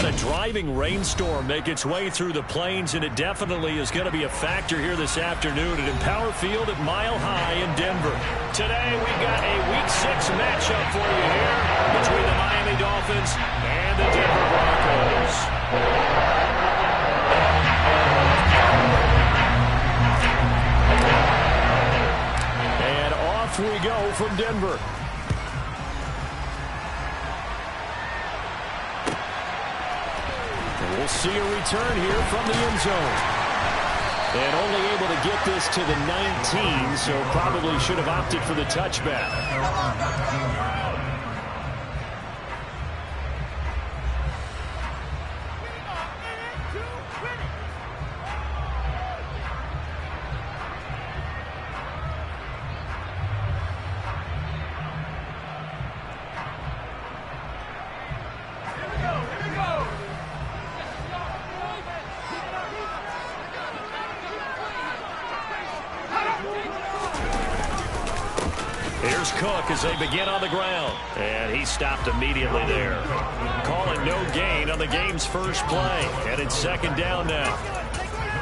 a driving rainstorm make its way through the plains, and it definitely is going to be a factor here this afternoon at Empower Field at Mile High in Denver. Today, we've got a Week 6 matchup for you here between the Miami Dolphins and the Denver Broncos. And off we go from Denver. We'll see a return here from the end zone. And only able to get this to the 19, so probably should have opted for the touchback. Here's Cook as they begin on the ground. And he stopped immediately there. Calling no gain on the game's first play. And it's second down now.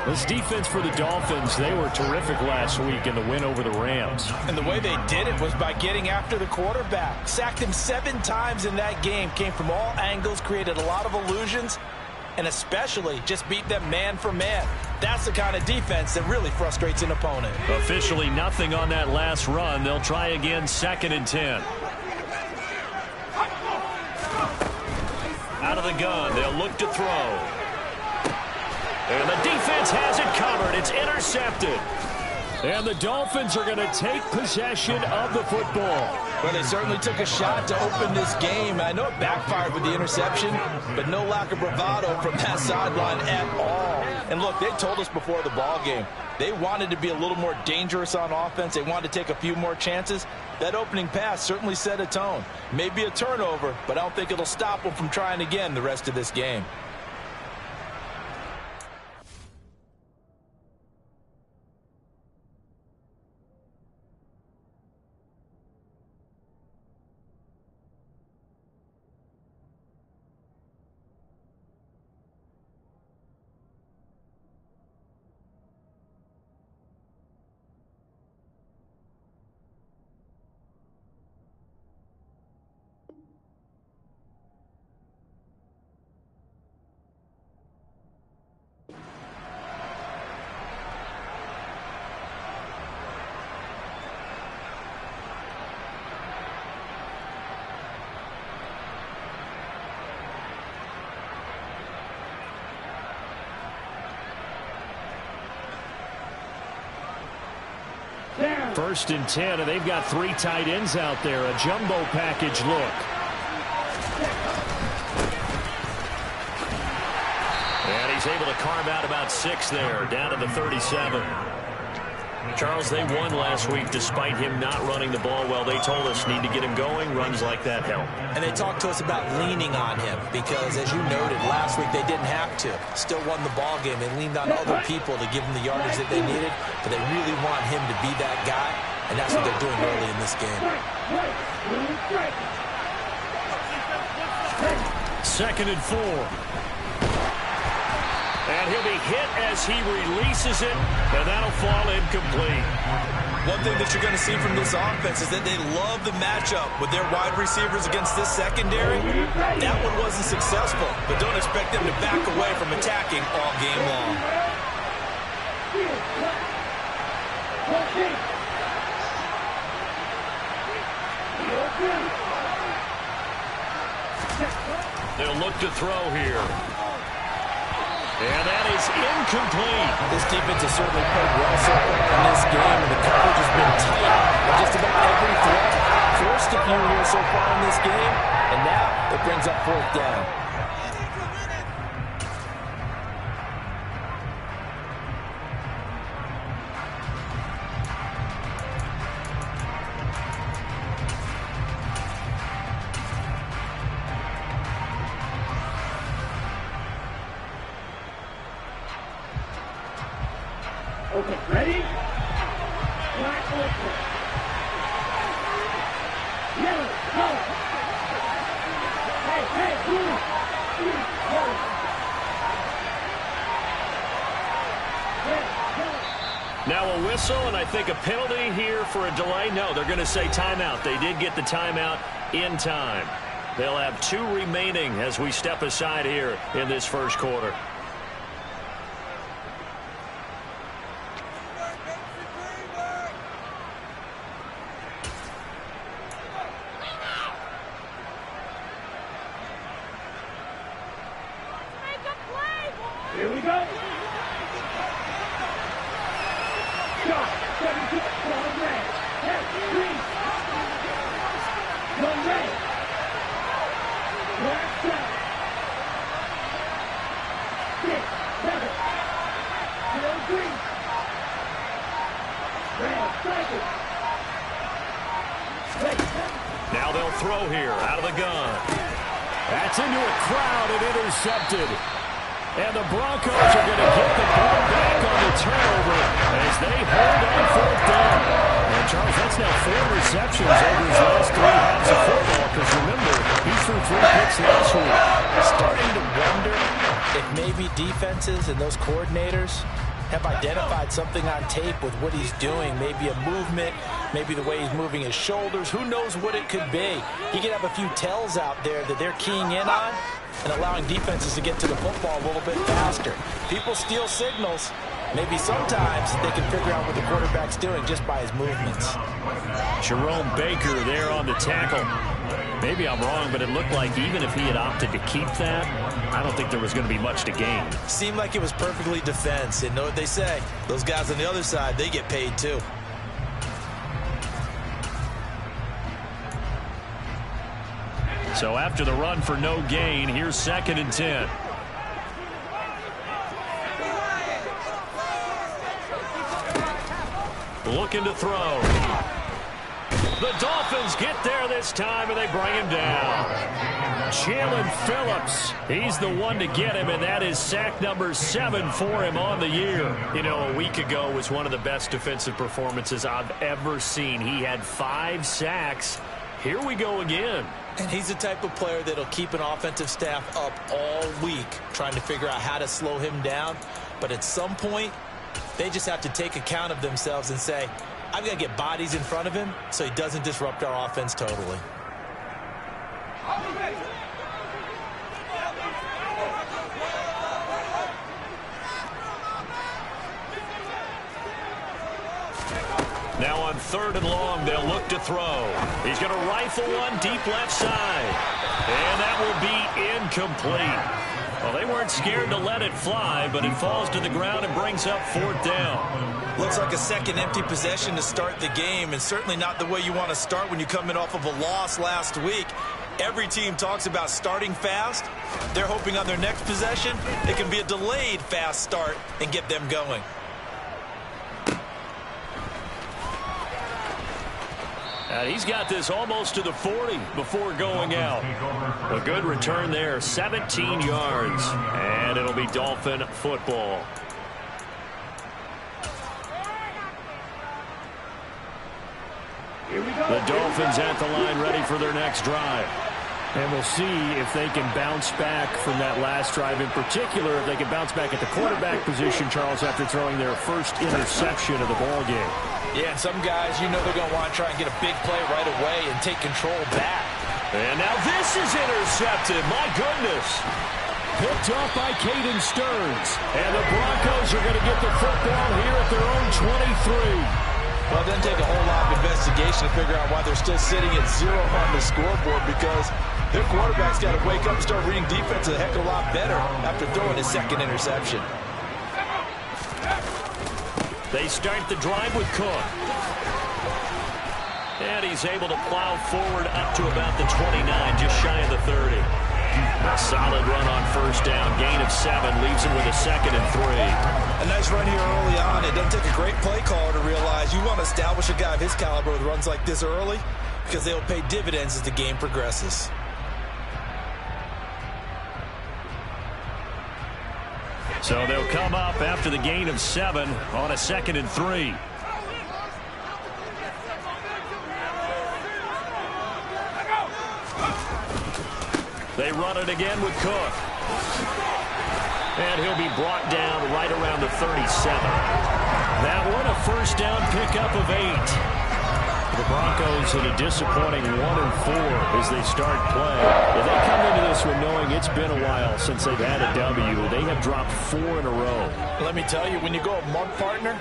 This defense for the Dolphins, they were terrific last week in the win over the Rams. And the way they did it was by getting after the quarterback. Sacked him 7 times in that game. Came from all angles, created a lot of illusions, and especially just beat them man for man. That's the kind of defense that really frustrates an opponent. Officially nothing on that last run. They'll try again, 2nd and 10. Out of the gun, they'll look to throw. And the defense has it covered. It's intercepted. And the Dolphins are going to take possession of the football. Well, they certainly took a shot to open this game. I know it backfired with the interception, but no lack of bravado from that sideline at all. And look, they told us before the ball game, they wanted to be a little more dangerous on offense. They wanted to take a few more chances. That opening pass certainly set a tone. Maybe a turnover, but I don't think it'll stop them from trying again the rest of this game. First and 10, and they've got 3 tight ends out there. A jumbo package look. And he's able to carve out about 6 there, down to the 37. Charles, they won last week despite him not running the ball well. They told us need to get him going. Runs like that help. And they talked to us about leaning on him because, as you noted, last week they didn't have to. Still won the ball game. They leaned on other people to give them the yardage that they needed, but they really want him to be that guy, and that's what they're doing early in this game. 2nd and 4. And he'll be hit as he releases it, and that'll fall incomplete. One thing that you're going to see from this offense is that they love the matchup with their wide receivers against this secondary. That one wasn't successful, but don't expect them to back away from attacking all game long. They'll look to throw here. And that is incomplete. This defense has certainly played well so far in this game, and the coverage has been tight on just about every threat. Forced a few here so far in this game, and now it brings up 4th down. Okay, ready? Black open. Yellow, go. Hey, blue. whistle, and I think a penalty here for a delay. No, they're going to say timeout. They did get the timeout in time. They'll have 2 remaining as we step aside here in this first quarter. Here we go. Shot. 7-2. One red. Left. Green. One red. Left shot. 6, 7. No green. Red. Second. Now they'll throw here out of the gun. That's into a crowd and intercepted. And the Broncos are going to get the ball back on the turnover as they hold on 4th down. And Charles, that's now 4 receptions over his last 3 halves of football. Because remember, he threw 3 picks last week. Starting to wonder if maybe defenses and those coordinators have identified something on tape with what he's doing. Maybe a movement, maybe the way he's moving his shoulders. Who knows what it could be? He could have a few tells out there that they're keying in on and allowing defenses to get to the football a little bit faster. People steal signals. Maybe sometimes they can figure out what the quarterback's doing just by his movements. Jerome Baker there on the tackle. Maybe I'm wrong, but it looked like even if he had opted to keep that, I don't think there was going to be much to gain. Seemed like it was perfectly defense. And know what they say? Those guys on the other side, they get paid too. So after the run for no gain, here's 2nd and 10. Looking to throw. The Dolphins get there this time, and they bring him down. Jalen Phillips, he's the one to get him, and that is sack number 7 for him on the year. You know, a week ago was one of the best defensive performances I've ever seen. He had 5 sacks. Here we go again. And he's the type of player that'll keep an offensive staff up all week trying to figure out how to slow him down. But at some point, they just have to take account of themselves and say, I've got to get bodies in front of him so he doesn't disrupt our offense totally. Now on 3rd and long, they'll look to throw. He's going to rifle one deep left side. And that will be incomplete. Well, they weren't scared to let it fly, but it falls to the ground and brings up 4th down. Looks like a second empty possession to start the game, and certainly not the way you want to start when you come in off of a loss last week. Every team talks about starting fast. They're hoping on their next possession it can be a delayed fast start and get them going. And he's got this almost to the 40 before going out. A good return there, 17 yards. And it'll be Dolphin football. The Dolphins at the line ready for their next drive. And we'll see if they can bounce back from that last drive. In particular, if they can bounce back at the quarterback position, Charles, after throwing their first interception of the ballgame. Yeah, and some guys, you know they're going to want to try and get a big play right away and take control back. And now this is intercepted. My goodness. Picked off by Caden Stearns. And the Broncos are going to get the football here at their own 23. Well, it doesn't take a whole lot of investigation to figure out why they're still sitting at 0 on the scoreboard, because their quarterback's got to wake up and start reading defense a heck of a lot better after throwing his 2nd interception. They start the drive with Cook. And he's able to plow forward up to about the 29, just shy of the 30. A solid run on 1st down, gain of 7, leaves him with a 2nd and 3. A nice run here early on. It doesn't take a great play caller to realize you want to establish a guy of his caliber with runs like this early, because they'll pay dividends as the game progresses. So they'll come up after the gain of 7 on a 2nd and 3. They run it again with Cook. And he'll be brought down right around the 37. That one a first down pickup of 8. The Broncos in a disappointing 1-4 as they start play. If they come into this one knowing it's been a while since they've had a W, they have dropped 4 in a row. Let me tell you, when you go a month partner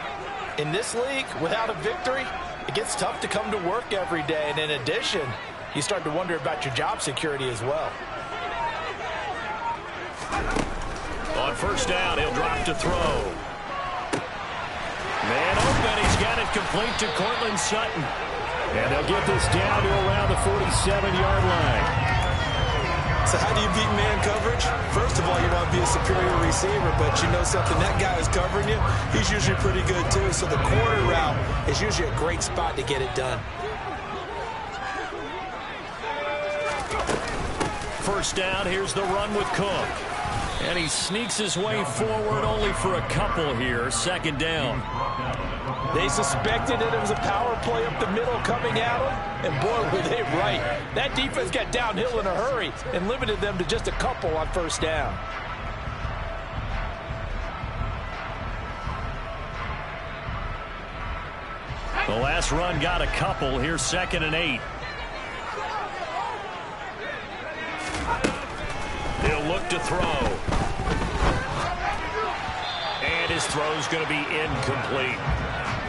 in this league without a victory, it gets tough to come to work every day. And in addition, you start to wonder about your job security as well. On first down, he'll drop to throw. Man open, he's got it complete to Cortland Sutton. And they'll get this down to around the 47-yard line. So how do you beat man coverage? First of all, you want to be a superior receiver, but you know something, that guy who's covering you, he's usually pretty good too. So the corner route is usually a great spot to get it done. First down, here's the run with Cook. And he sneaks his way forward only for a couple here. Second down. They suspected that it was a power play up the middle coming at them, and boy, were they right. That defense got downhill in a hurry and limited them to just a couple on first down. The last run got a couple. Here's 2nd and 8. He'll look to throw. And his throw's going to be incomplete.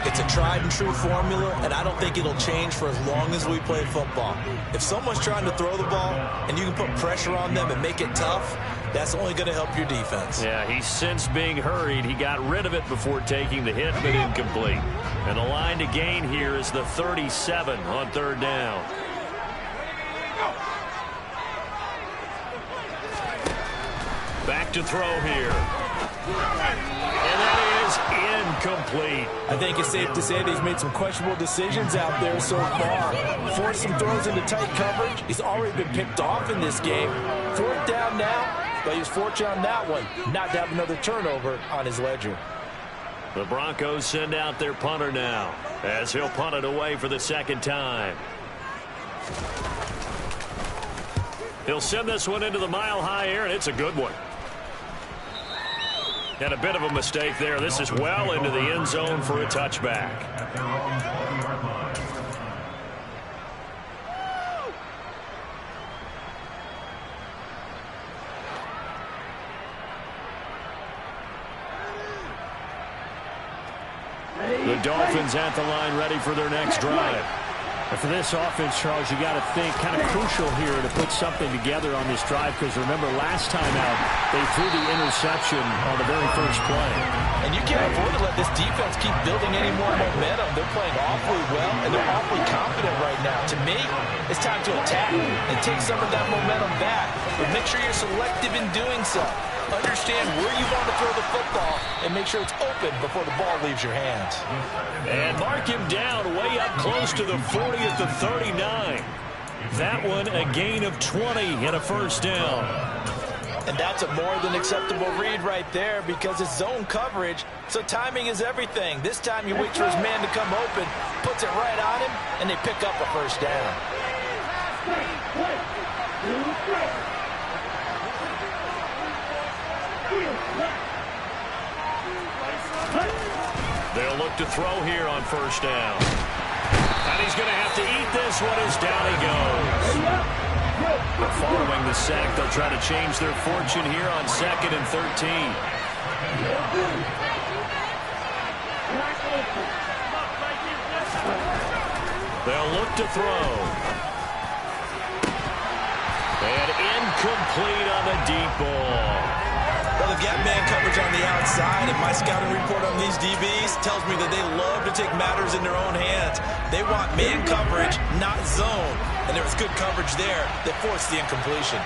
It's a tried and true formula, and I don't think it'll change for as long as we play football. If someone's trying to throw the ball and you can put pressure on them and make it tough, that's only going to help your defense. Yeah, he's since being hurried. He got rid of it before taking the hit, but incomplete. And the line to gain here is the 37 on third down. Back to throw here. And that is incomplete. I think it's safe to say that he's made some questionable decisions out there so far. Forced some throws into tight coverage. He's already been picked off in this game. 4th down now, but he was fortunate on that one not to have another turnover on his ledger. The Broncos send out their punter now as he'll punt it away for the second time. He'll send this one into the mile-high air, and it's a good one. And a bit of a mistake there. This is well into the end zone for a touchback. The Dolphins at the line ready for their next drive. And for this offense, Charles, you got to think kind of crucial here to put something together on this drive, because remember last time out they threw the interception on the very first play. And you can't afford to let this defense keep building any more momentum. They're playing awfully well, and they're awfully confident right now. To me, it's time to attack and take some of that momentum back. But make sure you're selective in doing so. Understand where you want to throw the football and make sure it's open before the ball leaves your hands. And mark him down way up close to the 40 at the 39. That one a gain of 20 and a first down. And that's a more than acceptable read right there because it's zone coverage, so timing is everything. This time he waits for his man to come open, puts it right on him, and they pick up a first down. They'll look to throw here on first down. And he's going to have to eat this one as down he goes. Following the sack, they'll try to change their fortune here on 2nd and 13. They'll look to throw. And incomplete on the deep ball. Well, they've got man coverage on the outside, and my scouting report on these DBs tells me that they love to take matters in their own hands. They want man coverage, not zone. And there was good coverage there that forced the incompletion.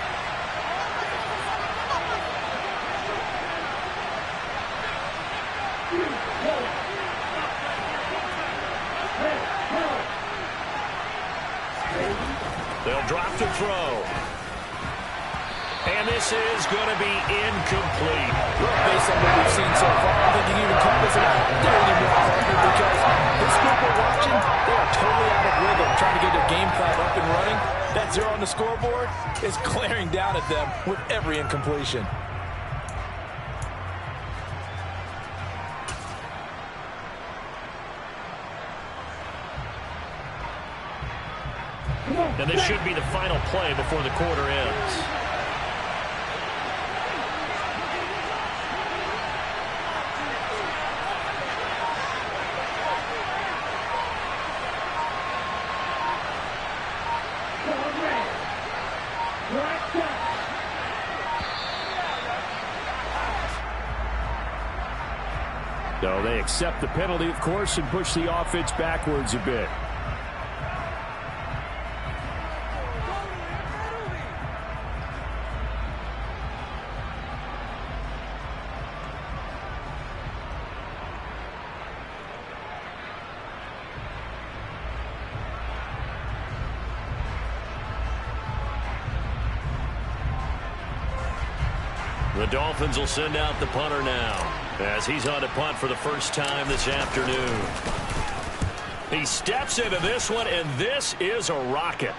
They'll drop to throw. And this is going to be incomplete. Well, based on what we've seen so far, I think you can even call this an out there anymore, because this group we're watching, they are totally out of rhythm, trying to get their game plan up and running. That 0 on the scoreboard is glaring down at them with every And this should be the final play before the quarter ends. So they accept the penalty, of course, and push the offense backwards a bit. The Dolphins will send out the punter now, as he's on to punt for the first time this afternoon. He steps into this one, and this is a rocket.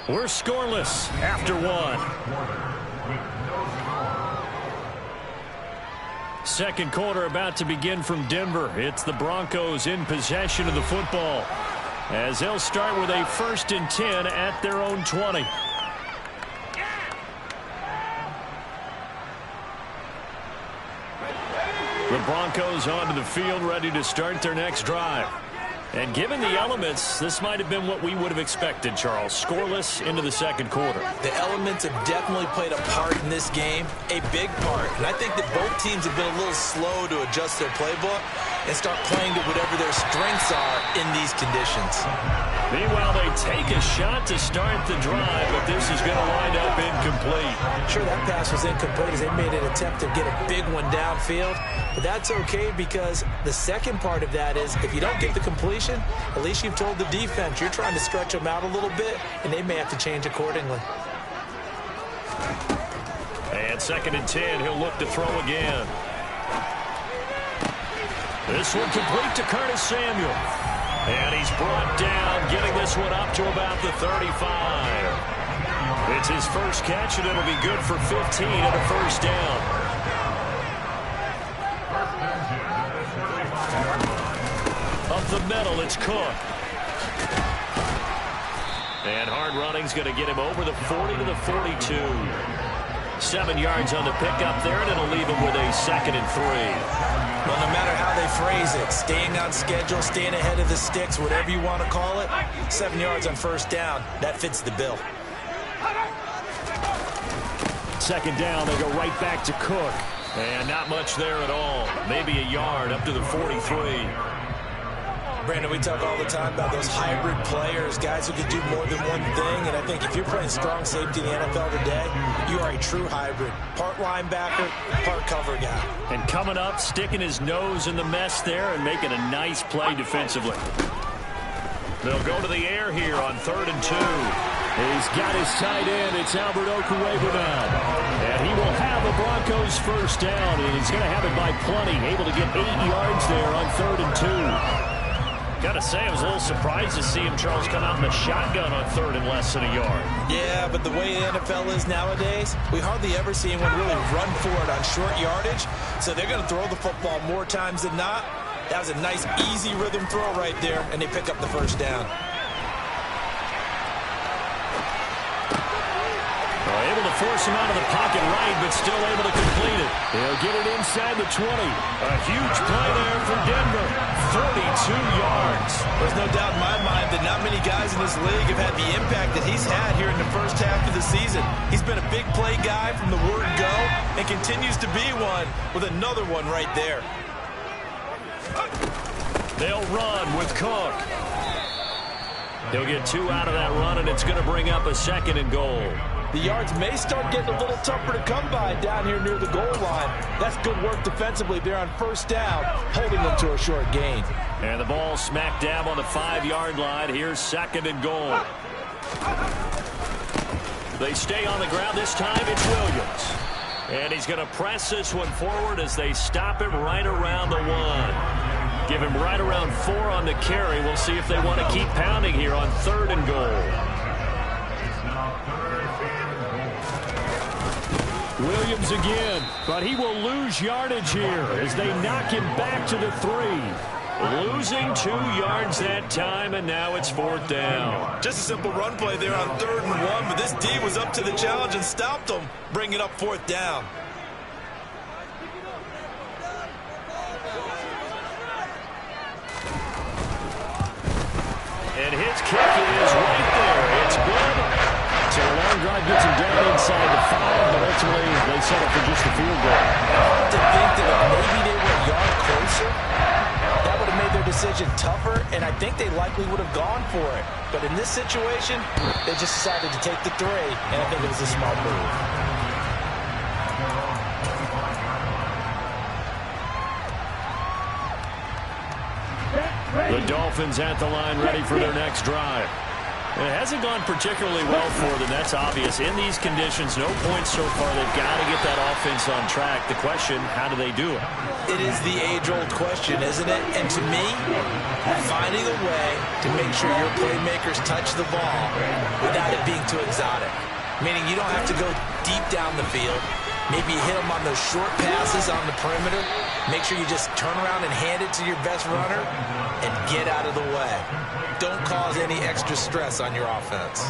We're scoreless after one. Second quarter about to begin from Denver. It's the Broncos in possession of the football, as they'll start with a 1st and 10 at their own 20. The Broncos onto the field, ready to start their next drive. And given the elements, this might have been what we would have expected, Charles. Scoreless into the second quarter. The elements have definitely played a part in this game, a big part. And I think that both teams have been a little slow to adjust their playbook and start playing to whatever their strengths are in these conditions. Meanwhile, they take a shot to start the drive, but this is going to wind up incomplete. Sure, that pass was incomplete as they made an attempt to get a big one downfield. But that's okay, because the second part of that is if you don't get the completion, at least you've told the defense you're trying to stretch them out a little bit, and they may have to change accordingly. And 2nd and 10, he'll look to throw again. This one complete to Curtis Samuel. And he's brought down, getting this one up to about the 35. It's his first catch, and it'll be good for 15 and a first down. Up the middle, it's Cook. And hard running's going to get him over the 40 to the 42. 7 yards on the pickup there, and it'll leave him with a 2nd and 3. Well, no matter how they phrase it, staying on schedule, staying ahead of the sticks, whatever you want to call it, 7 yards on first down, that fits the bill. 2nd down, they go right back to Cook. And not much there at all. Maybe a yard up to the 43. Brandon, we talk all the time about those hybrid players, guys who can do more than one thing. And I think if you're playing strong safety in the NFL today, you are a true hybrid. Part linebacker, part cover guy. And coming up, sticking his nose in the mess there and making a nice play defensively. They'll go to the air here on 3rd and 2. He's got his tight end. It's Albert Okuwebo now. And he will have the Broncos first down. And he's going to have it by plenty. Able to get 8 yards there on 3rd and 2. Got to say, I was a little surprised to see him, Charles, come out in the shotgun on 3rd and less than a yard. Yeah, but the way the NFL is nowadays, we hardly ever see anyone really run for it on short yardage. So they're going to throw the football more times than not. That was a nice, easy rhythm throw right there, and they pick up the first down. Able to force him out of the pocket right, but still able to complete it. He'll get it inside the 20. A huge play there for Denver. 42 yards. There's no doubt in my mind that not many guys in this league have had the impact that he's had here in the first half of the season. He's been a big play guy from the word go and continues to be one with another one right there. They'll run with Cook. He'll get 2 out of that run, and it's going to bring up a 2nd and goal. The yards may start getting a little tougher to come by down here near the goal line. That's good work defensively there on first down, holding them to a short gain. And the ball smack dab on the 5-yard line. Here's 2nd and goal. They stay on the ground. This time it's Williams. And he's going to press this one forward as they stop him right around the 1. Give him right around 4 on the carry. We'll see if they want to keep pounding here on 3rd and goal. Williams again, but he will lose yardage here as they knock him back to the 3. Losing 2 yards that time, and now it's 4th down. Just a simple run play there on 3rd and 1, but this D was up to the challenge and stopped them, bringing up 4th down. And his kick is right there. It's good. So a long drive gets him down inside the 5, but ultimately they settle for just a field goal. To think that maybe they were a yard closer, that would have made their decision tougher, and I think they likely would have gone for it. But in this situation, they just decided to take the 3, and I think it was a smart move. The Dolphins at the line, ready for their next drive. It hasn't gone particularly well for them. That's obvious. In these conditions, no points so far. They've got to get that offense on track. The question, how do they do it? It is the age-old question, isn't it? And to me, finding a way to make sure your playmakers touch the ball without it being too exotic. Meaning you don't have to go deep down the field. Maybe you hit them on those short passes on the perimeter. Make sure you just turn around and hand it to your best runner and get out of the way. Don't cause any extra stress on your offense.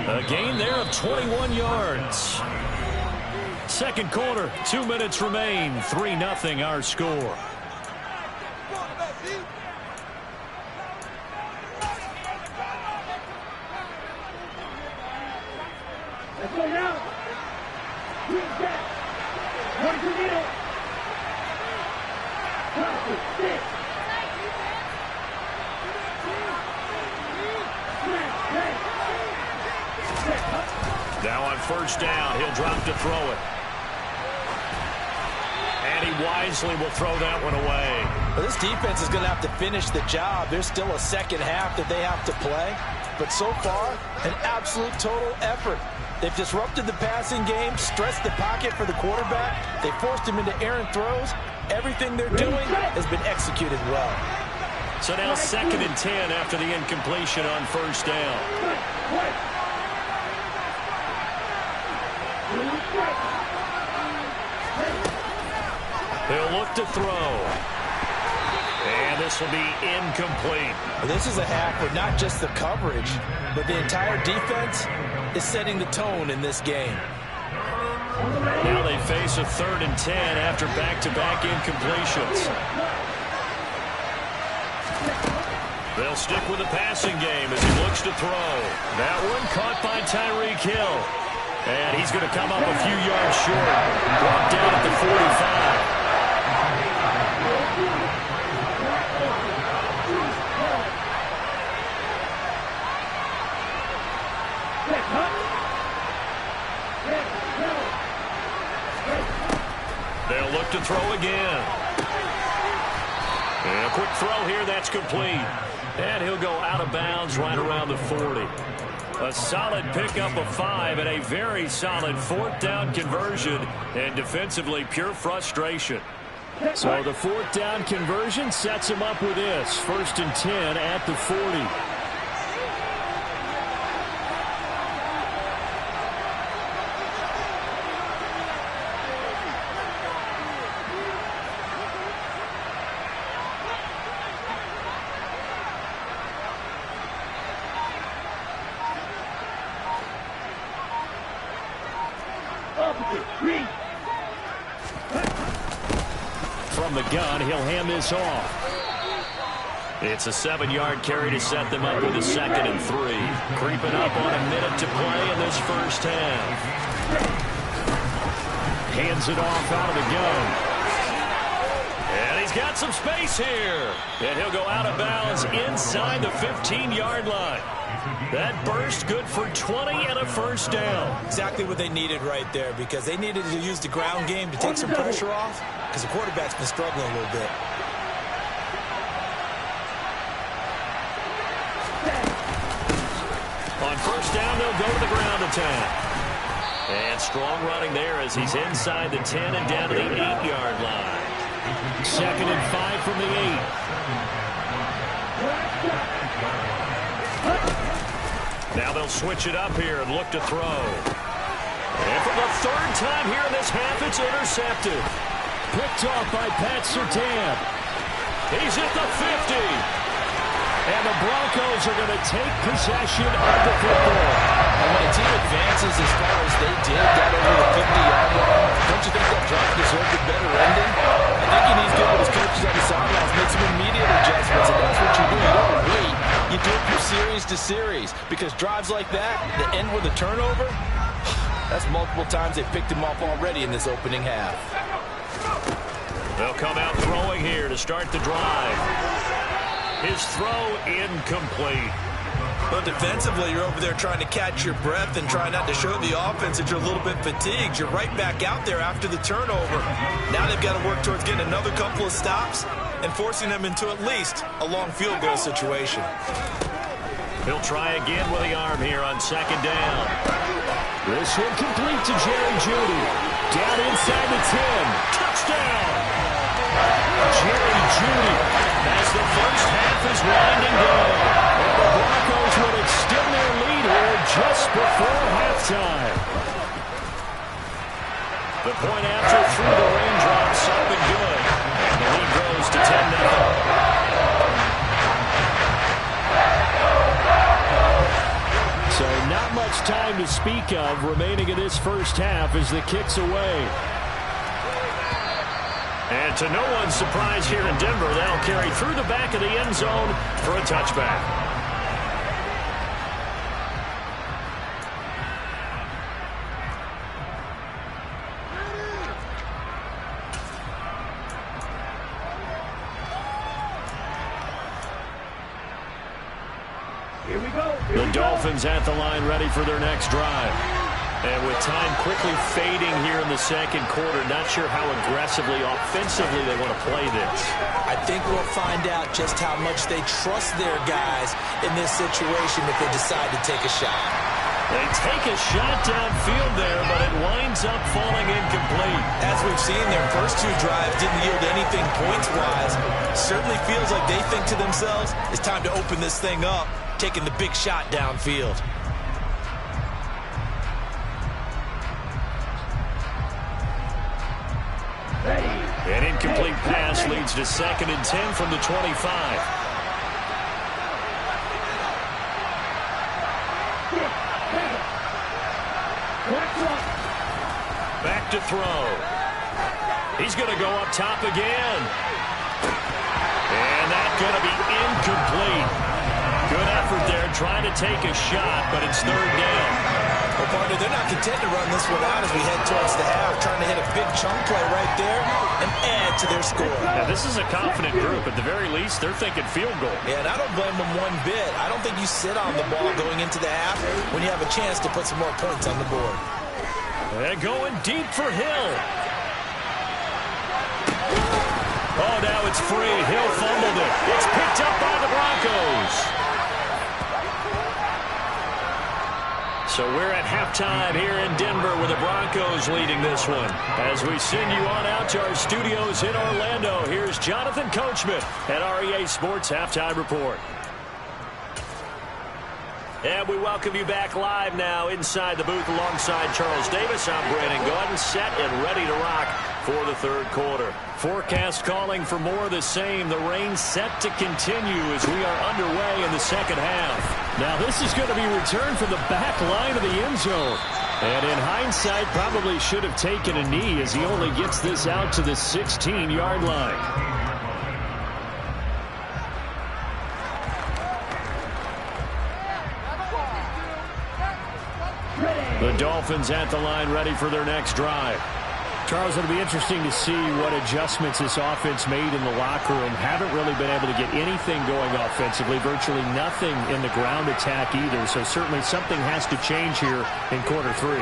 A gain there of 21 yards. Second quarter, 2 minutes remain. 3-0 our score. Let's go now. Green back. One to middle. Cross it. 6. Now on 1st down, he'll drop to throw it. And he wisely will throw that one away. Well, this defense is going to have to finish the job. There's still a second half that they have to play. But so far, an absolute total effort. They've disrupted the passing game, stressed the pocket for the quarterback. They forced him into errant throws. Everything they're doing has been executed well. So now 2nd and 10 after the incompletion on 1st down. He'll look to throw. And this will be incomplete. This is a half where not just the coverage, but the entire defense is setting the tone in this game. Now they face a 3rd and 10 after back-to-back incompletions. They'll stick with the passing game as he looks to throw. That one caught by Tyreek Hill. And he's going to come up a few yards short. Brought down at the 45. They'll look to throw again. And a quick throw here, that's complete. And he'll go out of bounds right around the 40. A solid pickup of 5 and a very solid 4th down conversion. And defensively, pure frustration. So the 4th down conversion sets him up with this. 1st and 10 at the 40. From the gun, he'll hand this off. It's a 7-yard carry to set them up with a 2nd and 3. Creeping up on a minute to play in this first half. Hands it off out of the gun. And he's got some space here. And he'll go out of bounds inside the 15-yard line. That burst good for 20 and a 1st down. Exactly what they needed right there, because they needed to use the ground game to take some pressure off, because the quarterback's been struggling a little bit. On 1st down, they'll go to the ground attack. And strong running there as he's inside the 10 and down to the 8-yard line. 2nd and 5 from the 8. Now they'll switch it up here and look to throw. And for the 3rd time here in this half, it's intercepted. Picked off by Pat Surtain. He's at the 50. And the Broncos are going to take possession of the football. And when a team advances as far as they did, got over the 50-yard line, don't you think that drive deserved a better ending? I think he needs to get with his coaches on the sidelines, make some immediate adjustments, and that's what you do. You don't wait. You do it from series to series, because drives like that end with a turnover, that's multiple times they picked him off already in this opening half. They'll come out throwing here to start the drive. His throw incomplete. But defensively, you're over there trying to catch your breath and try not to show the offense that you're a little bit fatigued. You're right back out there after the turnover. Now they've got to work towards getting another couple of stops and forcing them into at least a long field goal situation. He'll try again with the arm here on second down. This one complete to Jerry Jeudy. Down inside the 10. Touchdown! Jerry Jeudy as the first half is winding down. And the Broncos will extend their lead here just before halftime. The point after through the raindrops, something good. The lead grows to 10-0. So not much time to speak of remaining in this first half as the kick's away. And to no one's surprise here in Denver, they'll carry through the back of the end zone for a touchback. Here we go. The Dolphins at the line ready for their next drive. And with time quickly fading here in the second quarter, not sure how aggressively, offensively they want to play this. I think we'll find out just how much they trust their guys in this situation if they decide to take a shot. They take a shot downfield there, but it winds up falling incomplete. As we've seen, their first two drives didn't yield anything points-wise. Certainly feels like they think to themselves, it's time to open this thing up, taking the big shot downfield. An incomplete pass leads to 2nd and 10 from the 25. Back to throw. He's going to go up top again. And that's going to be incomplete. Good effort there trying to take a shot, but it's 3rd down. Well, partner, they're not content to run this one out as we head towards the half, trying to hit a big chunk play right there and add to their score. Now, this is a confident group. At the very least, they're thinking field goal. Yeah, and I don't blame them one bit. I don't think you sit on the ball going into the half when you have a chance to put some more points on the board. And going deep for Hill. Oh, now it's free. Hill fumbled it. It's picked up by the Broncos. So we're at halftime here in Denver with the Broncos leading this one. As we send you on out to our studios in Orlando, here's Jonathan Coachman at REA Sports Halftime Report. And we welcome you back live now inside the booth alongside Charles Davis. I'm Brandon Gordon, set and ready to rock for the 3rd quarter. Forecast calling for more of the same. The rain set to continue as we are underway in the second half. Now this is going to be returned from the back line of the end zone. And in hindsight, probably should have taken a knee as he only gets this out to the 16-yard line. The Dolphins at the line ready for their next drive. Charles, it'll be interesting to see what adjustments this offense made in the locker room. Haven't really been able to get anything going offensively, virtually nothing in the ground attack either. So certainly something has to change here in quarter 3.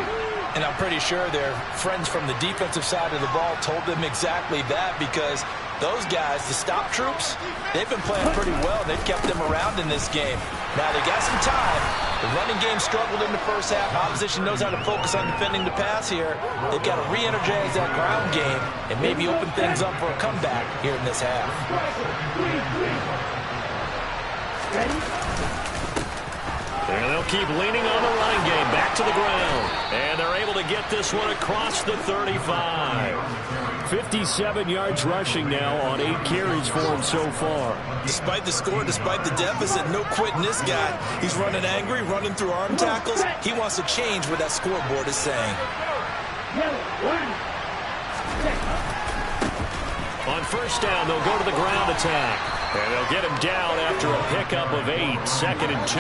And I'm pretty sure their friends from the defensive side of the ball told them exactly that, because those guys, the stop troops, they've been playing pretty well. They've kept them around in this game. Now, they got some time. The running game struggled in the first half. Opposition knows how to focus on defending the pass here. They've got to re-energize that ground game and maybe open things up for a comeback here in this half. And they'll keep leaning on the running game. Back to the ground. And they're able to get this one across the 35. 57 yards rushing now on 8 carries for him so far. Despite the score, despite the deficit, no quitting this guy. He's running angry, running through arm tackles. He wants to change what that scoreboard is saying. On first down, they'll go to the ground attack. And they'll get him down after a pickup of 8, 2nd and 2.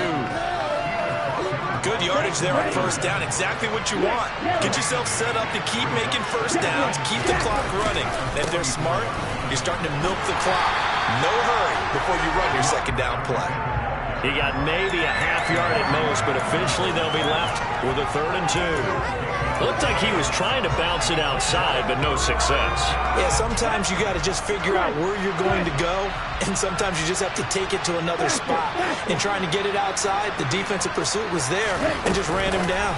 Good yardage there on first down. Exactly what you want. Get yourself set up to keep making first downs, keep the clock running. And if they're smart, you're starting to milk the clock. No hurry before you run your second down play. He got maybe a half yard at most, but officially they'll be left with a 3rd and 2. Looked like he was trying to bounce it outside, but no success. Yeah, sometimes you got to just figure out where you're going to go, and sometimes you just have to take it to another spot. In trying to get it outside, the defensive pursuit was there and just ran him down.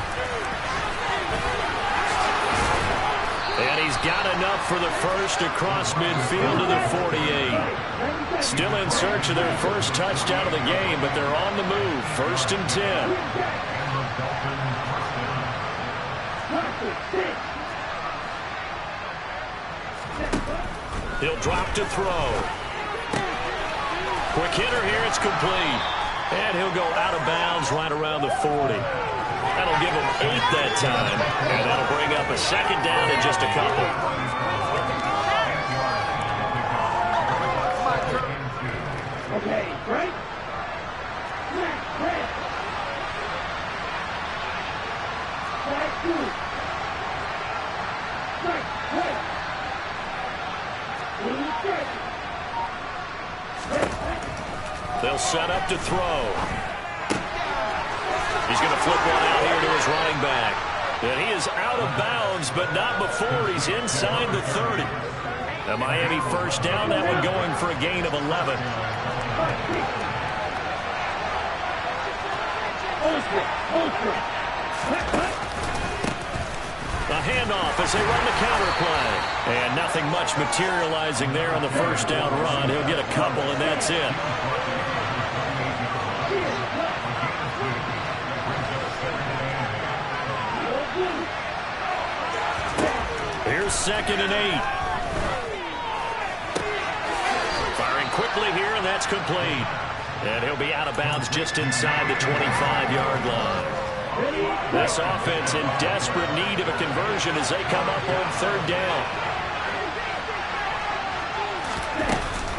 And he's got enough for the first across midfield to the 48. Still in search of their first touchdown of the game, but they're on the move. 1st and 10. He'll drop to throw. Quick hitter here, it's complete. And he'll go out of bounds right around the 40. That'll give him 8 that time. And that'll bring up a 2nd down in just a couple. Okay, right? They'll set up to throw. He's going to flip one out here to his running back. And he is out of bounds, but not before he's inside the 30. The Miami first down, that one going for a gain of 11. A handoff as they run the counter play. And nothing much materializing there on the first down run. He'll get a couple, and that's it. Here's 2nd and 8. Firing quickly here, and that's complete. And he'll be out of bounds just inside the 25-yard line. This offense in desperate need of a conversion as they come up on 3rd down.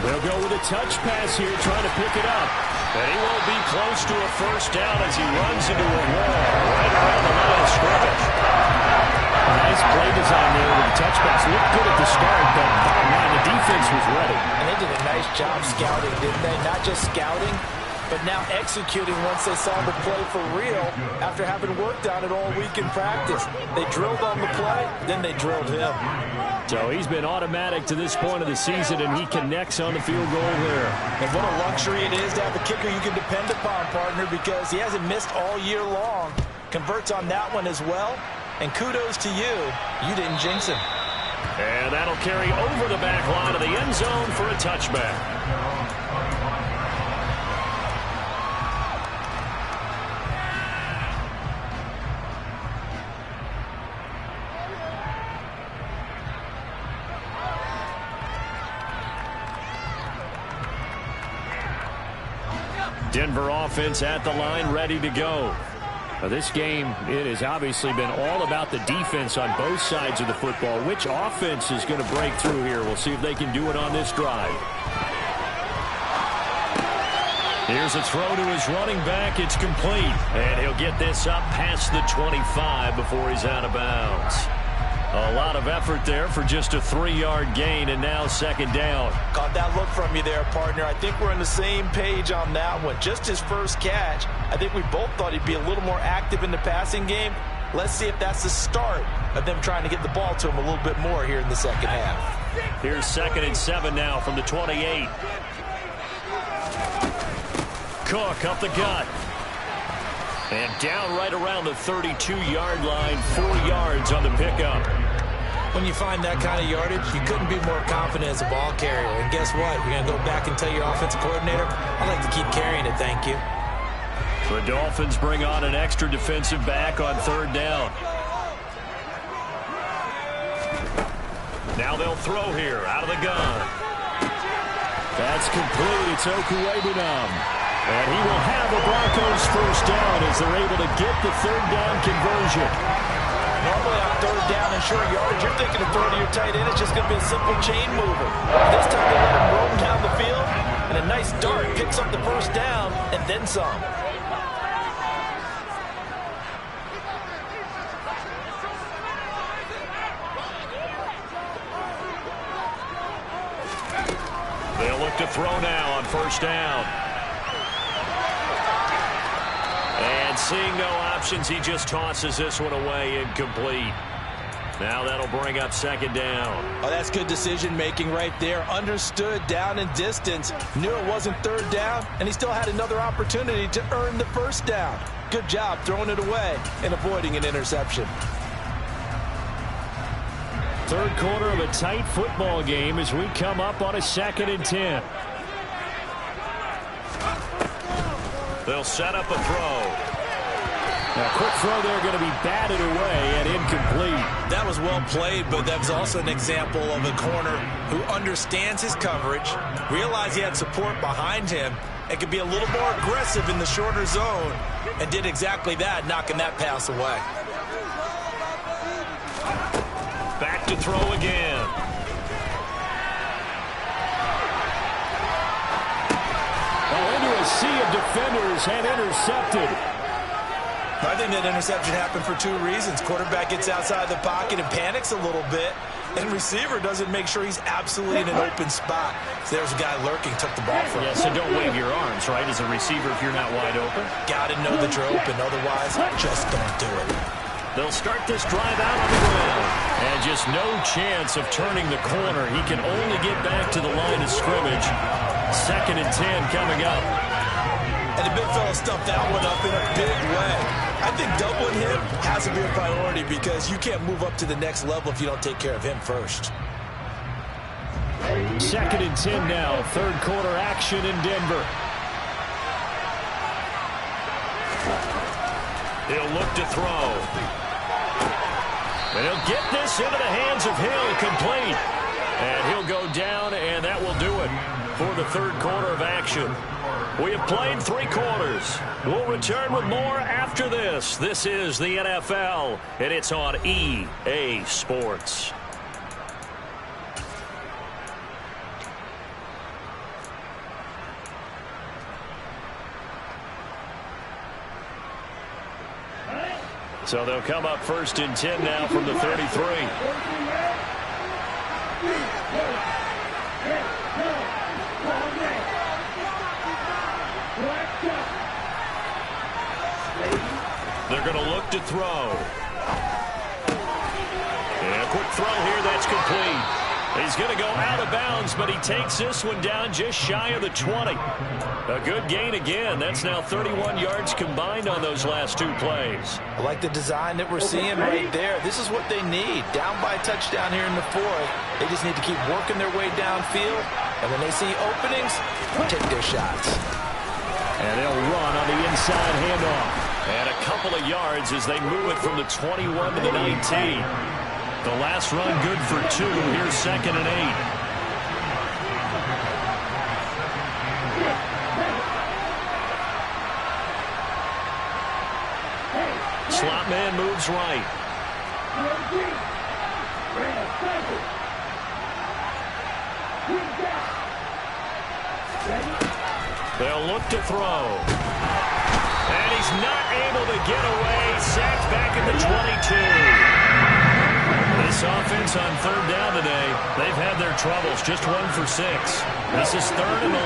They'll go with a touch pass here, trying to pick it up. And he won't be close to a first down as he runs into a wall right around the line of scrimmage. Nice play design there with the touch pass. Looked good at the start, but bottom line, the defense was ready. And they did a nice job scouting, didn't they? Not just scouting, but now executing once they saw the play for real after having worked on it all week in practice. They drilled on the play, then they drilled him. So he's been automatic to this point of the season, and he connects on the field goal there. And what a luxury it is to have a kicker you can depend upon, partner, because he hasn't missed all year long. Converts on that one as well. And kudos to you. You didn't jinx him. And that'll carry over the back line of the end zone for a touchback. Denver offense at the line, ready to go. This game, it has obviously been all about the defense on both sides of the football. Which offense is going to break through here? We'll see if they can do it on this drive. Here's a throw to his running back. It's complete. And he'll get this up past the 25 before he's out of bounds. A lot of effort there for just a 3-yard gain, and now 2nd down. Got that look from you there, partner. I think we're on the same page on that one. Just his first catch. I think we both thought he'd be a little more active in the passing game. Let's see if that's the start of them trying to get the ball to him a little bit more here in the second half. Here's 2nd and 7 now from the 28. Cook up the gut. And down right around the 32-yard line, 4 yards on the pickup. When you find that kind of yardage, you couldn't be more confident as a ball carrier. And guess what? You're going to go back and tell your offensive coordinator, I'd like to keep carrying it, thank you. The Dolphins bring on an extra defensive back on 3rd down. Now they'll throw here out of the gun. That's complete. It's Okuwebunam. And he will have the Broncos first down as they're able to get the third down conversion. Normally on third down and short yardage, you're thinking of throwing to your tight end. It's just going to be a simple chain mover. This time they let him roam down the field, and a nice dart picks up the first down and then some. They'll look to throw now on first down. And seeing no options, he just tosses this one away, incomplete. Now that'll bring up second down. Oh, that's good decision-making right there. Understood down and distance. Knew it wasn't third down, and he still had another opportunity to earn the first down. Good job throwing it away and avoiding an interception. Third quarter of a tight football game as we come up on a 2nd and 10. They'll set up a throw. Now, quick throw there going to be batted away and incomplete. That was well played, but that was also an example of a corner who understands his coverage, realized he had support behind him, and could be a little more aggressive in the shorter zone, and did exactly that, knocking that pass away. Back to throw again. Oh, into a sea of defenders and intercepted. I think that interception happened for two reasons. Quarterback gets outside the pocket and panics a little bit, and receiver doesn't make sure he's absolutely in an open spot. So there's a guy lurking, took the ball from him. Yeah, so don't wave your arms, right, as a receiver if you're not wide open. Got to know that you're open. Otherwise, just don't do it. They'll start this drive out on the ground. And just no chance of turning the corner. He can only get back to the line of scrimmage. 2nd and 10 coming up. And the big fella stuffed that one up in a big way. I think doubling him has to be a priority because you can't move up to the next level if you don't take care of him first. 2nd and 10 now. Third quarter action in Denver. He'll look to throw. And he'll get this into the hands of Hill, complete. And he'll go down, and that will do it for the third quarter of action. We have played 3 quarters. We'll return with more after this. This is the NFL, and it's on EA Sports. So they'll come up 1st and 10 now from the 33. They're going to look to throw. And a quick throw here, that's complete. He's going to go out of bounds, but he takes this one down just shy of the 20. A good gain again. That's now 31 yards combined on those last 2 plays. I like the design that we're seeing right there. This is what they need. Down by a touchdown here in the 4th. They just need to keep working their way downfield. And when they see openings, take their shots. And they'll run on the inside handoff. And a couple of yards as they move it from the 21 to the 19. The last run good for 2. Here's 2nd and 8. Slot man moves right. They'll look to throw. And he's not able to get away. Sacked back at the 22. This offense on third down today, they've had their troubles. Just 1 for 6. This is 3rd and 11.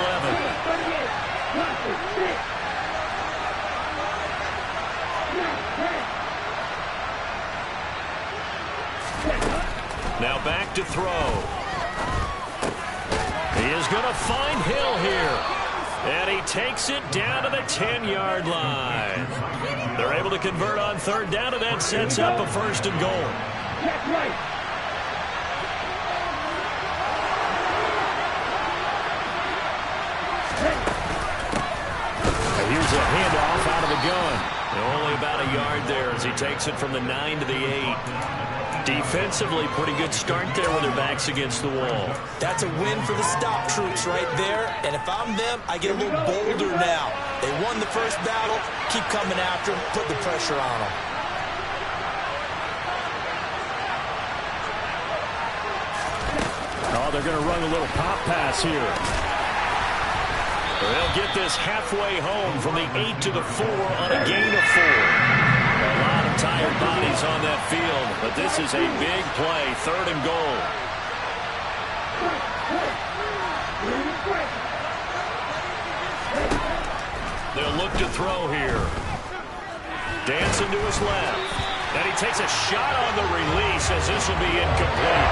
Now back to throw. He is going to find Hill here. And he takes it down to the 10-yard line. They're able to convert on third down, and that sets up a 1st and goal. Here's a handoff out of the gun. Only about a yard there as he takes it from the 9 to the 8. Defensively, pretty good start there with their backs against the wall. That's a win for the stop troops right there. And if I'm them, I get a little bolder now. They won the first battle. Keep coming after them. Put the pressure on them. Oh, they're going to run a little pop pass here. They'll get this halfway home from the 8 to the 4 on a gain of 4. A lot of tired bodies on that field, but this is a big play, 3rd and goal. They'll look to throw here. Dancing to his left. And he takes a shot on the release as this will be incomplete.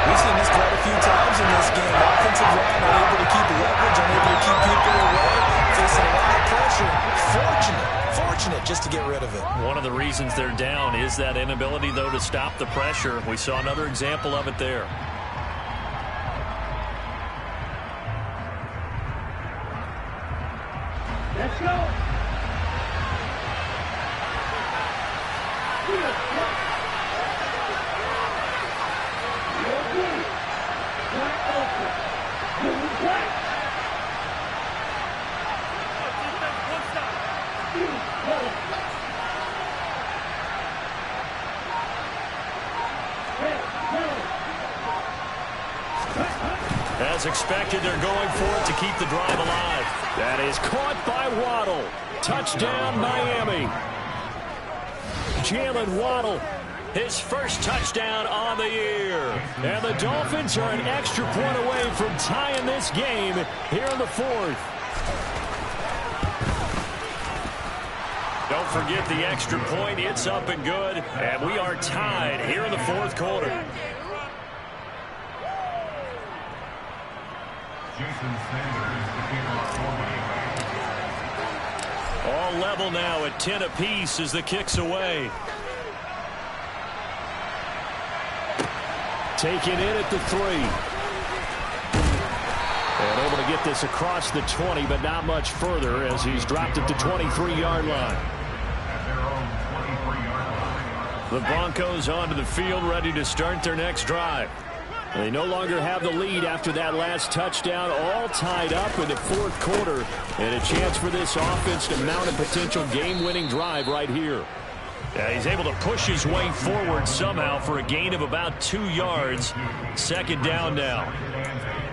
We've seen this quite a few times in this game. Offensive line unable to keep leverage, unable to keep people away, facing a lot of pressure. Fortunate just to get rid of it. One of the reasons they're down is that inability, though, to stop the pressure. We saw another example of it there. Let's go. As expected, they're going for it to keep the drive alive. That is caught by Waddle. Touchdown, Miami. Jalen Waddle, his first touchdown on the year. And the Dolphins are an extra point away from tying this game here in the 4th. Don't forget the extra point. It's up and good. And we are tied here in the 4th quarter. All level now at 10 apiece as the kick's away. Taken in at the 3. And able to get this across the 20, but not much further as he's dropped it to 23-yard line. The Broncos onto the field, ready to start their next drive. They no longer have the lead after that last touchdown, all tied up in the 4th quarter, and a chance for this offense to mount a potential game-winning drive right here. Yeah, he's able to push his way forward somehow for a gain of about 2 yards. 2nd down now.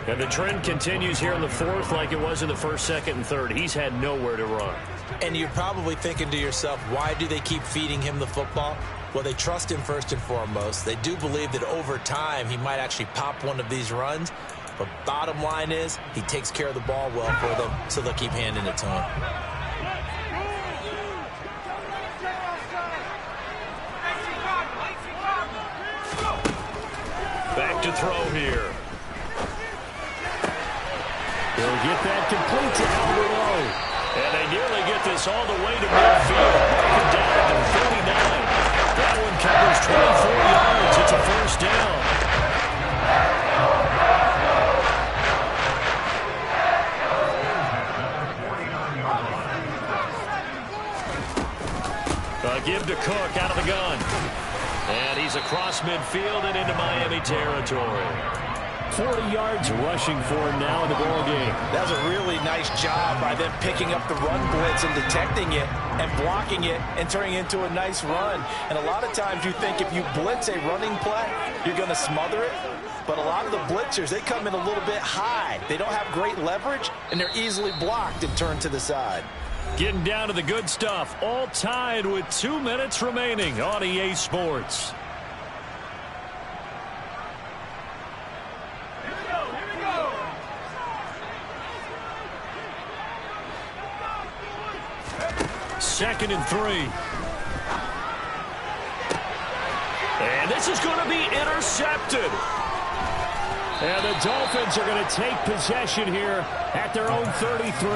And the trend continues here in the 4th like it was in the 1st, 2nd, and 3rd. He's had nowhere to run. And you're probably thinking to yourself, why do they keep feeding him the football? Well, they trust him first and foremost. They do believe that over time he might actually pop one of these runs. But bottom line is he takes care of the ball well for them, so they'll keep handing it to him. Back to throw here. He'll get that complete to Albert. And they nearly get this all the way to midfield. Breaking down at the 49. That one covers 24 yards. It's a 1st down. Give to Cook out of the gun. And he's across midfield and into Miami territory. 40 yards rushing for him now in the ball game. That's a really nice job by them picking up the run blitz and detecting it and blocking it and turning it into a nice run. And a lot of times you think if you blitz a running play, you're going to smother it. But a lot of the blitzers, they come in a little bit high. They don't have great leverage, and they're easily blocked and turned to the side. Getting down to the good stuff. All tied with 2 minutes remaining on EA Sports. Second and 3. And this is going to be intercepted. And the Dolphins are going to take possession here at their own 33.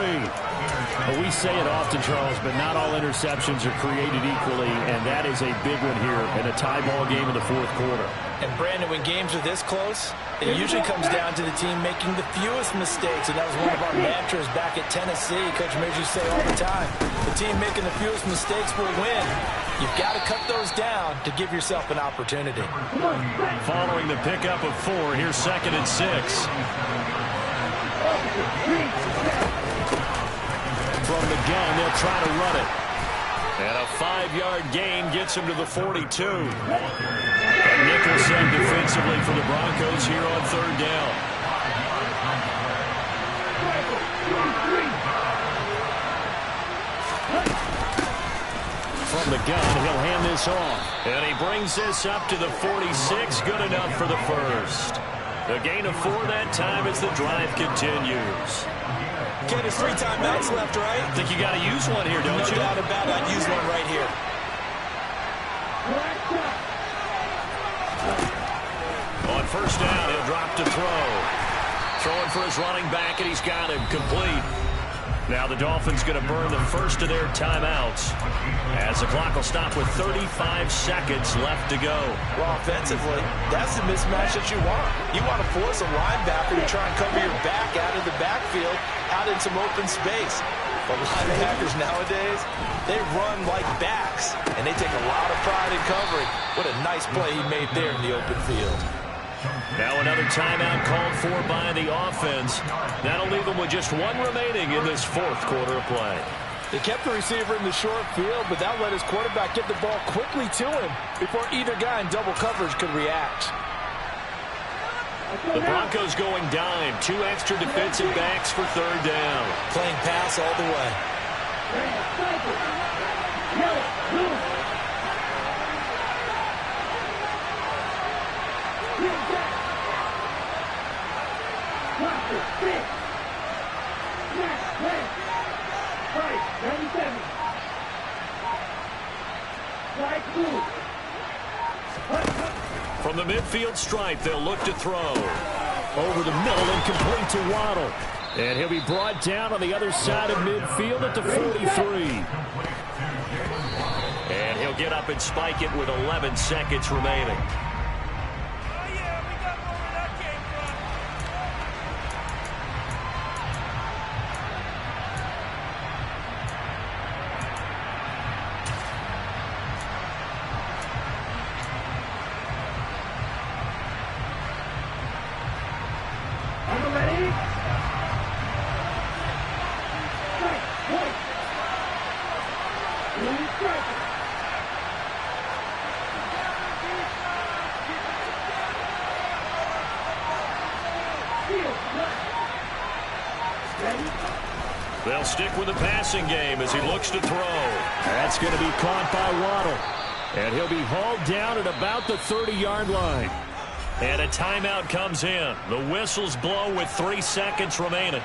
Well, we say it often, Charles, but not all interceptions are created equally, and that is a big one here in a tie ball game in the fourth quarter. And Brandon, when games are this close, it usually comes down to the team making the fewest mistakes, and that was one of our mantras back at Tennessee. Coach Mears used to say all the time, the team making the fewest mistakes will win. You've got to cut those down to give yourself an opportunity. Following the pickup of 4, here's 2nd and 6. From the gun, they'll try to run it. And a 5-yard gain gets him to the 42. A nickel set defensively for the Broncos here on 3rd down. From the gun, he'll hand this off. And he brings this up to the 46. Good enough for the first. A gain of 4 that time as the drive continues. Okay, there's 3 timeouts left, right? I think you got to use one here, don't you? No doubt about it. I'd use one right here. On 1st down, he'll drop to throw. Throwing for his running back, and he's got him complete. Now the Dolphins going to burn the first of their timeouts as the clock will stop with 35 seconds left to go. Well, offensively, that's the mismatch that you want. You want to force a linebacker to try and cover your back out of the backfield, out in some open space. But linebackers nowadays, they run like backs, and they take a lot of pride in covering. What a nice play he made there in the open field. Now another timeout called for by the offense. That'll leave them with just 1 remaining in this 4th quarter of play. They kept the receiver in the short field, but that let his quarterback get the ball quickly to him before either guy in double coverage could react. The Broncos going dime. 2 extra defensive backs for 3rd down. Playing pass all the way. From the midfield stripe, they'll look to throw. Over the middle and complete to Waddle. And he'll be brought down on the other side of midfield at the 43. And he'll get up and spike it with 11 seconds remaining. They'll stick with the passing game as he looks to throw. That's going to be caught by Waddle. And he'll be hauled down at about the 30-yard line. And a timeout comes in. The whistles blow with 3 seconds remaining.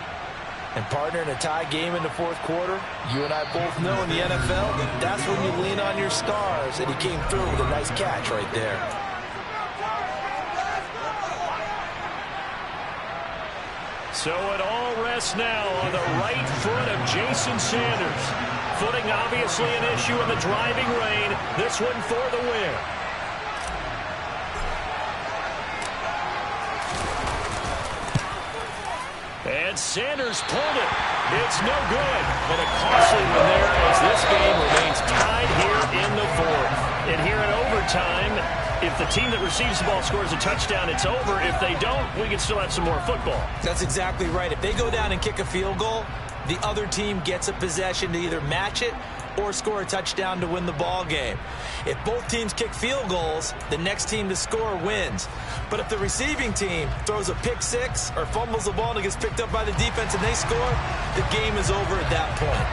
And partner, in a tie game in the 4th quarter, you and I both know in the NFL, that's when you lean on your stars. And he came through with a nice catch right there. So it all rests now on the right foot of Jason Sanders. Footing obviously an issue in the driving rain. This one for the win. And Sanders pulled it. It's no good. And a costly one there as this game remains tied here in the 4th. And here in overtime, if the team that receives the ball scores a touchdown, it's over. If they don't, we can still have some more football. That's exactly right. If they go down and kick a field goal, the other team gets a possession to either match it or score a touchdown to win the ball game. If both teams kick field goals, the next team to score wins. But if the receiving team throws a pick 6 or fumbles the ball and it gets picked up by the defense and they score, the game is over at that point.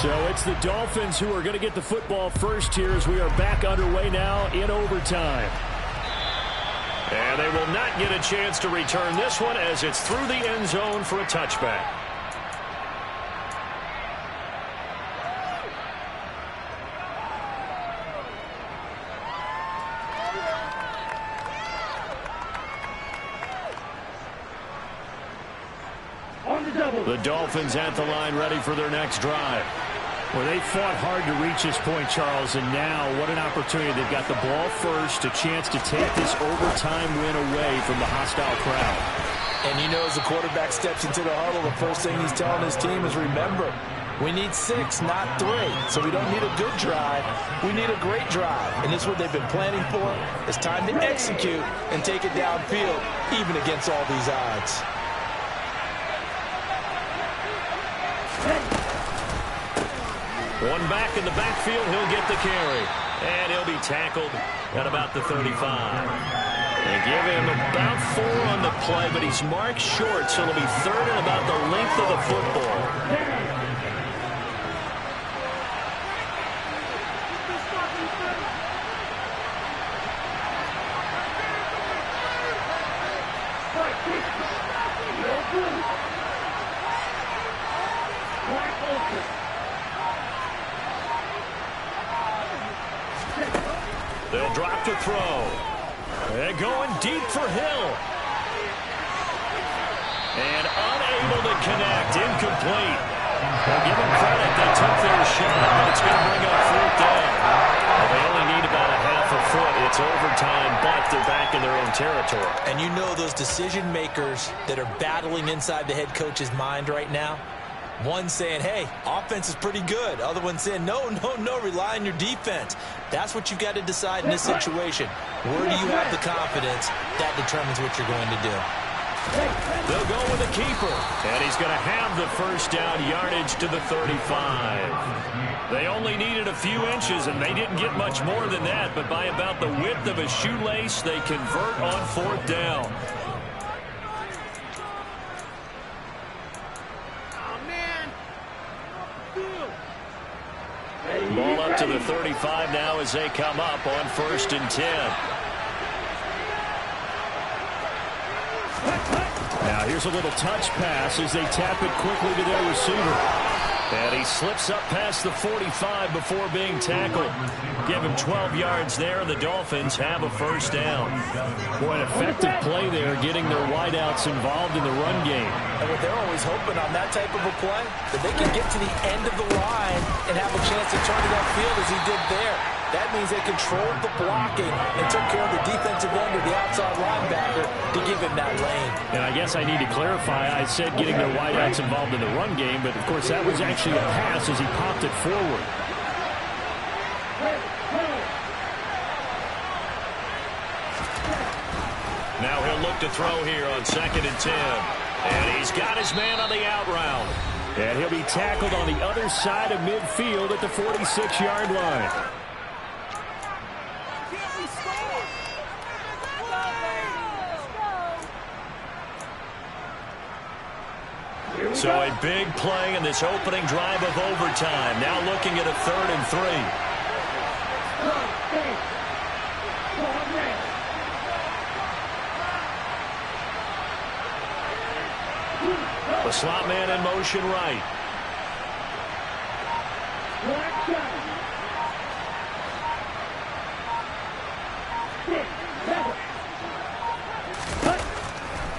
So it's the Dolphins who are going to get the football first here as we are back underway now in overtime. And they will not get a chance to return this one as it's through the end zone for a touchback. The Dolphins at the line ready for their next drive. Well, they fought hard to reach this point, Charles, and now what an opportunity. They've got the ball first, a chance to take this overtime win away from the hostile crowd. And you know, as the quarterback steps into the huddle, the first thing he's telling his team is, remember, we need 6, not 3. So we don't need a good drive. We need a great drive. And this is what they've been planning for. It's time to execute and take it downfield, even against all these odds. One back in the backfield, he'll get the carry. And he'll be tackled at about the 35. They give him about 4 on the play, but he's marked short, so it'll be 3rd and about the length of the football. They'll drop to throw. They're going deep for Hill. And unable to connect. Incomplete. Well, give them credit. They took their shot, but it's going to bring up 4th down. Well, they only need about a half a foot. It's overtime, but they're back in their own territory. And you know those decision makers that are battling inside the head coach's mind right now? One saying, hey, offense is pretty good. Other one saying, no, rely on your defense. That's what you've got to decide in this situation. Where do you have the confidence? That determines what you're going to do. They'll go with the keeper. And he's going to have the first down, yardage to the 35. They only needed a few inches, and they didn't get much more than that. But by about the width of a shoelace, they convert on 4th down. Ball up to the 35 now as they come up on 1st and 10. Now here's a little touch pass as they tap it quickly to their receiver. And he slips up past the 45 before being tackled. Give him 12 yards there, and the Dolphins have a first down. Boy, an effective play there, getting their wideouts involved in the run game. And what they're always hoping on that type of a play, that they can get to the end of the line and have a chance to turn it upfield as he did there. That means they controlled the blocking and took care of the defensive end or the outside linebacker to give him that lane. And I guess I need to clarify, I said getting their wideouts involved in the run game, but of course that was actually a pass as he popped it forward. Now he'll look to throw here on 2nd and 10. And he's got his man on the out route. And he'll be tackled on the other side of midfield at the 46-yard line. So a big play in this opening drive of overtime. Now looking at a 3rd and 3. The slot man in motion right.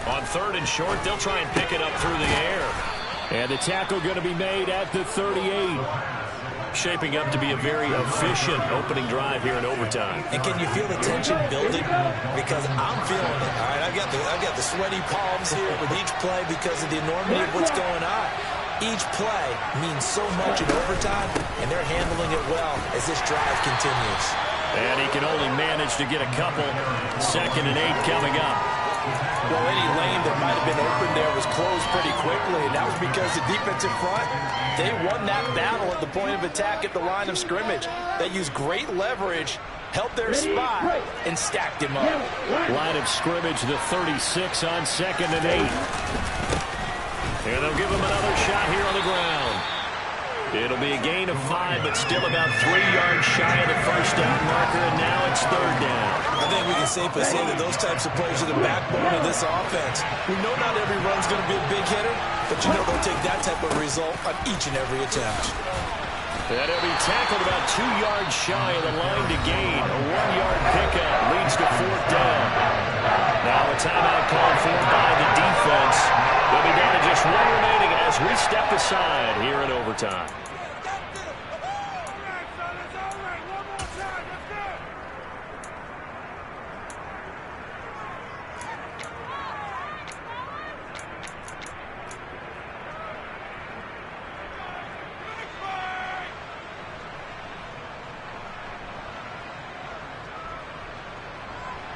On 3rd and short, they'll try and pick it up through the air. And the tackle going to be made at the 38. Shaping up to be a very efficient opening drive here in overtime. And can you feel the tension building? Because I'm feeling it. All right, I've got the sweaty palms here with each play because of the enormity of what's going on. Each play means so much in overtime, and they're handling it well as this drive continues. And he can only manage to get a couple. 2nd and 8 coming up. Well, any lane that might have been open there was closed pretty quickly, and that was because the defensive front, they won that battle at the point of attack at the line of scrimmage. They used great leverage, held their spot, and stacked him up. Line of scrimmage, the 36 on 2nd and 8. And they'll give him another shot here on the ground. It'll be a gain of 5, but still about 3 yards shy of the first down marker, and now it's 3rd down. I think we can safely say that those types of plays are the backbone of this offense. We know not every run's going to be a big hitter, but you know they'll take that type of result on each and every attempt. And he'll be tackled about 2 yards shy of the line to gain. A 1-yard pickup leads to 4th down. Now a timeout called for by the defense. They'll be down to just Just one remaining as we step aside here in overtime.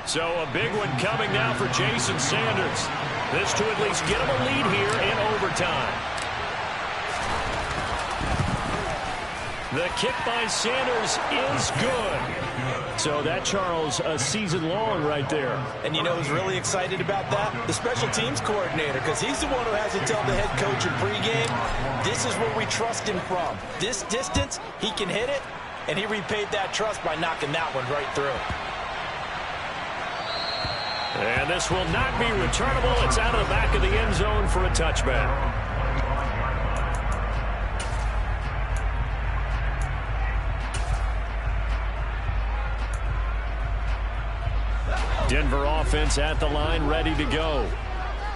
So a big one coming now for Jason Sanders. This to at least get him a lead here in overtime. The kick by Sanders is good. So that, Charles, a season long right there. And you know who's really excited about that? The special teams coordinator, because he's the one who has to tell the head coach in pregame, this is where we trust him from. This distance, he can hit it, and he repaid that trust by knocking that one right through. And this will not be returnable. It's out of the back of the end zone for a touchback. Denver offense at the line, ready to go.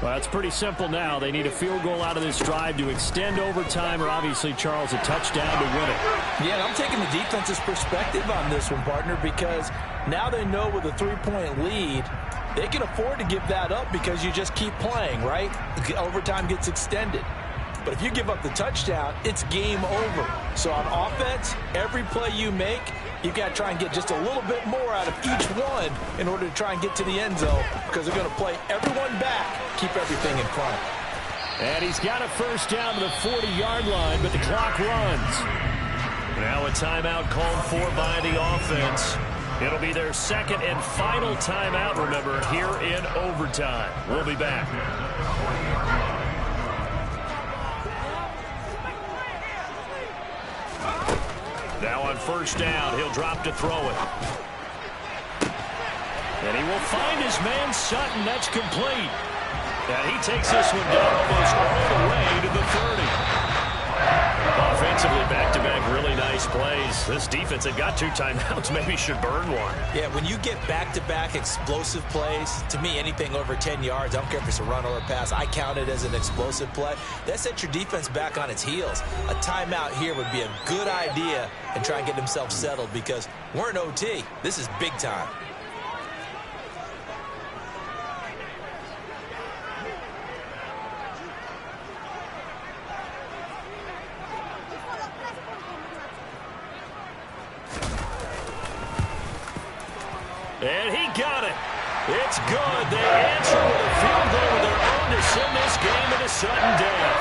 Well, it's pretty simple now. They need a field goal out of this drive to extend overtime, or obviously, Charles, a touchdown to win it. Yeah, I'm taking the defense's perspective on this one, partner, because now they know with a 3-point lead, they can afford to give that up because you just keep playing, right? Overtime gets extended. But if you give up the touchdown, it's game over. So on offense, every play you make, you've got to try and get just a little bit more out of each one in order to try and get to the end zone, because they're going to play everyone back, keep everything in front. And he's got a first down to the 40-yard line, but the clock runs. Now a timeout called for by the offense. It'll be their second and final timeout, remember, here in overtime. We'll be back. Now on first down, he'll drop to throw it. And he will find his man Sutton. That's complete. And he takes this one down almost all the way to the 30. Offensively, back-to-back, really nice plays. This defense, they've got 2 timeouts, maybe should burn one. Yeah, when you get back-to-back explosive plays, to me, anything over 10 yards, I don't care if it's a run or a pass, I count it as an explosive play. That sets your defense back on its heels. A timeout here would be a good idea and try and get themselves settled, because we're in OT. This is big time. And he got it. It's good. They answer with a field goal of their own to send this game into sudden death.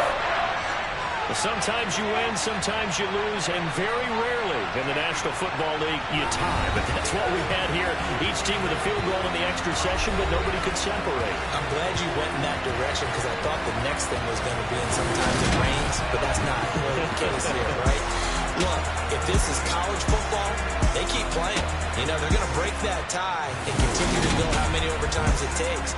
Sometimes you win, sometimes you lose, and very rarely in the National Football League you tie. But that's what we had here. Each team with a field goal in the extra session, but nobody could separate. I'm glad you went in that direction, because I thought the next thing was going to be, and sometimes it rains, but that's not really the case here, right? Look, if this is college football, they keep playing. You know, they're going to break that tie and continue to go how many overtimes it takes.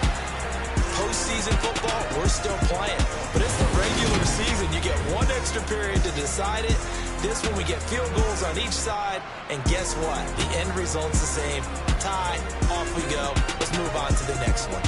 Postseason football, we're still playing. But it's the regular season. You get one extra period to decide it. This one, we get field goals on each side. And guess what? The end result's the same. Tie, off we go. Let's move on to the next one.